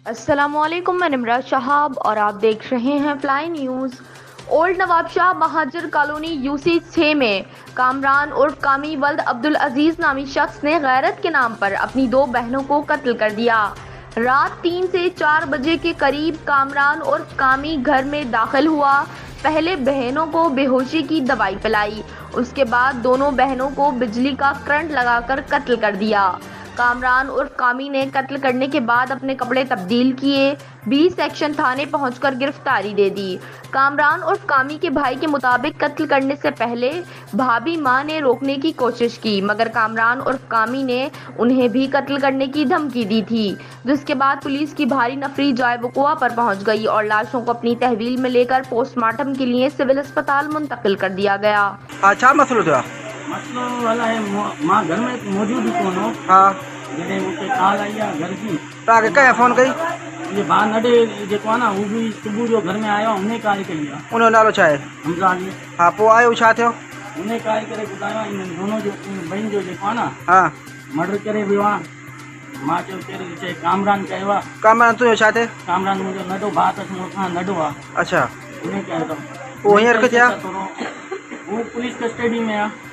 अस्सलामुअलैकुम, मैं निमराज शहाब और आप देख रहे हैं fly news. Old Nawabshah Mohajir colony UC 6 में कामरान उर्फ कामी वल्द अब्दुल अजीज नामी शख्स ने गैरत के नाम पर अपनी 2 बहनों को कत्ल कर दिया। रात 3 से 4 बजे के करीब कामरान उर्फ कामी घर में दाखिल हुआ। पहले बहनों को बेहोशी की दवाई पिलाई, उसके बाद दोनों बहनों को बिजली का करंट लगाकर कत्ल कर दिया। कामरान उर्फ कामी ने कत्ल करने के बाद अपने कपड़े तब्दील किए, 20 सेक्शन थाने पहुंचकर गिरफ्तारी दे दी। कामरान उर्फ कामी के भाई के मुताबिक कत्ल करने से पहले भाभी मां ने रोकने की कोशिश की, मगर कामरान उर्फ कामी ने उन्हें भी कत्ल करने की धमकी दी थी, जिसके बाद पुलिस की भारी नफरी जाए वकुआ पर पहुंच गई और लाशों को अपनी तहवील में लेकर पोस्टमार्टम के लिए सिविल अस्पताल मुंतकिल कर दिया गया। अच्छा मसलो था मसलो वाला है मां घर में मौजूद ही कौन हो। हाँ जॾहिं मूंखे कॉल आई आहे घर जी, तव्हांखे कंहिं फ़ोन कई? ये भाउ नंढे जेको आहे न हू बि सुबुह जो घर में आयो आहे, हुन कॉल कई आहे। उनजो नालो छा आहे? हमज़ा अली। हा, पोइ आयो छा थियो? हुन कॉल करे ॿुधायो आहे इन दोनों जो ॿिनि जो जेको आहे न हा, मर्डर करे वियो आहे। मां चयो कहिड़ो चए कामरान कयो आहे। कामरान तुंहिंजो छा थिए? कामरान मुंहिंजो नंढो भाउ अथसि, मूंखां नंढो आहे। अच्छा, हुन कयो अथऊं। पोइ हींअर किथे आहे? हू पुलिस कस्टडी में आहे।